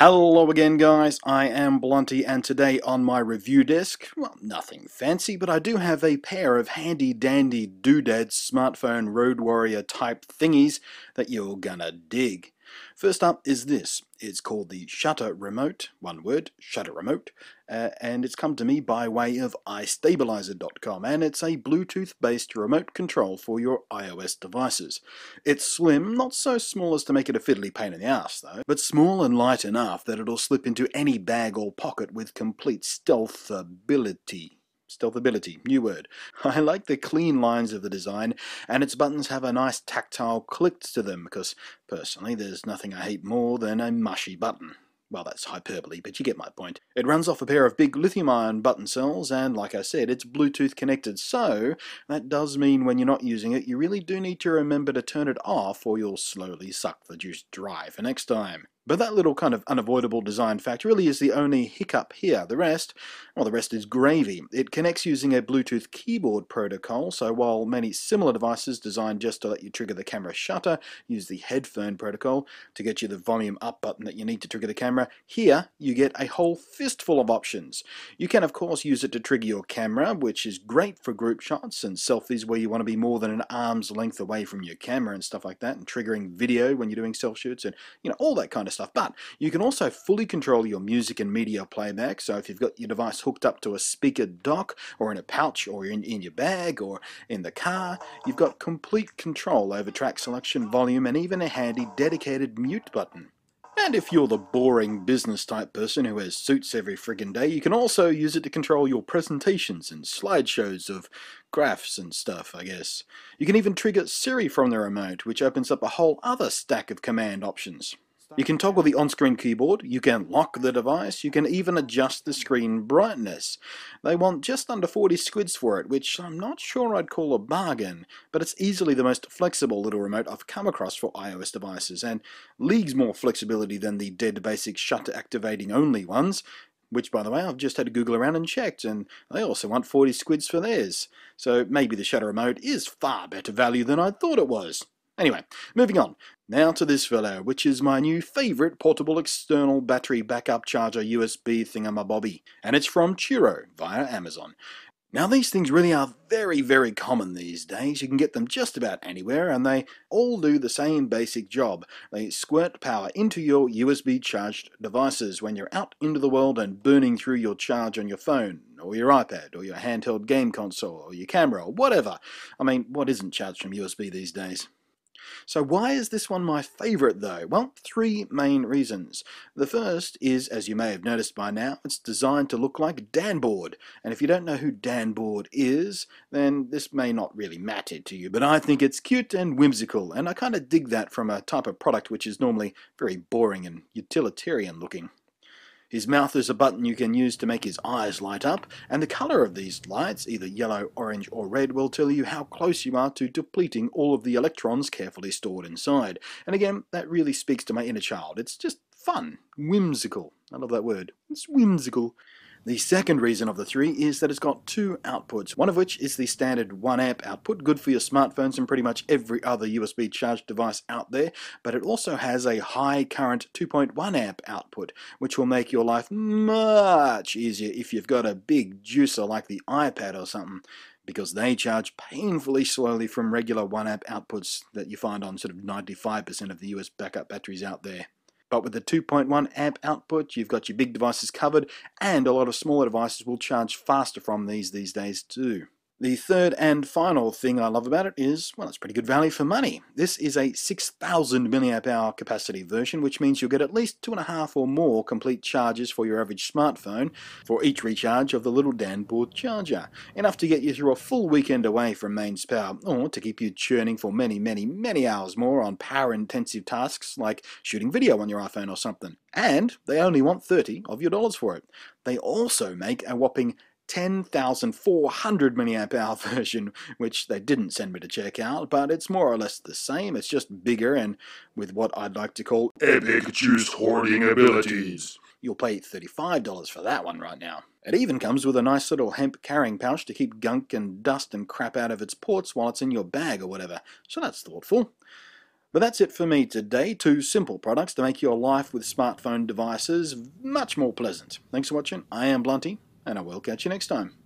Hello again guys, I am Blunty, and today on my review desk, well, nothing fancy, but I do have a pair of handy dandy doodads smartphone road warrior type thingies that you're gonna dig. First up is this. It's called the ShutterRemote, one word, ShutterRemote, and it's come to me by way of iStabilizer.com, and it's a Bluetooth-based remote control for your iOS devices. It's slim, not so small as to make it a fiddly pain in the ass though, but small and light enough that it'll slip into any bag or pocket with complete stealthability. Stealthability, new word. I like the clean lines of the design, and its buttons have a nice tactile click to them, because personally there's nothing I hate more than a mushy button. Well, that's hyperbole, but you get my point. It runs off a pair of big lithium-ion button cells, and like I said, it's Bluetooth connected, so that does mean when you're not using it, you really do need to remember to turn it off, or you'll slowly suck the juice dry for next time. But that little kind of unavoidable design fact really is the only hiccup here. The rest is gravy. It connects using a Bluetooth keyboard protocol, so while many similar devices designed just to let you trigger the camera shutter use the headphone protocol to get you the volume up button that you need to trigger the camera, here you get a whole fistful of options. You can of course use it to trigger your camera, which is great for group shots and selfies where you want to be more than an arm's length away from your camera and stuff like that, and triggering video when you're doing self shoots and all that kind of stuff. But you can also fully control your music and media playback, so if you've got your device hooked up to a speaker dock or in a pouch or in your bag or in the car, you've got complete control over track selection, volume, and even a handy dedicated mute button. And if you're the boring business type person who has suits every friggin' day, you can also use it to control your presentations and slideshows of graphs and stuff, I guess. You can even trigger Siri from the remote, which opens up a whole other stack of command options. You can toggle the on-screen keyboard, you can lock the device, you can even adjust the screen brightness. They want just under 40 squids for it, which I'm not sure I'd call a bargain, but it's easily the most flexible little remote I've come across for iOS devices, and leagues more flexibility than the dead basic shutter activating only ones, which by the way I've just had to Google around and checked, and they also want 40 squids for theirs. So maybe the ShutterRemote is far better value than I thought it was. Anyway, moving on. Now to this fellow, which is my new favourite portable external battery backup charger USB thingamabobby, and it's from Cheero via Amazon. Now these things really are very, very common these days. You can get them just about anywhere, and they all do the same basic job. They squirt power into your USB charged devices when you're out into the world and burning through your charge on your phone, or your iPad, or your handheld game console, or your camera, or whatever. I mean, what isn't charged from USB these days? So why is this one my favourite though? Well, three main reasons. The first is, as you may have noticed by now, it's designed to look like Danboard. And if you don't know who Danboard is, then this may not really matter to you. But I think it's cute and whimsical, and I kind of dig that from a type of product which is normally very boring and utilitarian looking. His mouth is a button you can use to make his eyes light up, and the colour of these lights, either yellow, orange or red, will tell you how close you are to depleting all of the electrons carefully stored inside. And again, that really speaks to my inner child. It's just fun, whimsical. I love that word. It's whimsical. The second reason of the three is that it's got two outputs, one of which is the standard 1 amp output, good for your smartphones and pretty much every other USB charged device out there, but it also has a high current 2.1 amp output, which will make your life much easier if you've got a big juicer like the iPad or something, because they charge painfully slowly from regular 1 amp outputs that you find on sort of 95% of the US backup batteries out there. But with the 2.1 amp output, you've got your big devices covered, and a lot of smaller devices will charge faster from these days too. The third and final thing I love about it is, well, it's pretty good value for money. This is a 6,000 mAh capacity version, which means you'll get at least 2.5 or more complete charges for your average smartphone for each recharge of the little Danboard charger. Enough to get you through a full weekend away from mains power, or to keep you churning for many hours more on power-intensive tasks like shooting video on your iPhone or something. And they only want $30 of your dollars for it. They also make a whopping 10,400 mAh version, which they didn't send me to check out, but it's more or less the same. It's just bigger and with what I'd like to call epic juice hoarding abilities. You'll pay $35 for that one right now. It even comes with a nice little hemp carrying pouch to keep gunk and dust and crap out of its ports while it's in your bag or whatever, so that's thoughtful. But that's it for me today. 2 simple products to make your life with smartphone devices much more pleasant. Thanks for watching. I am Blunty, and I will catch you next time.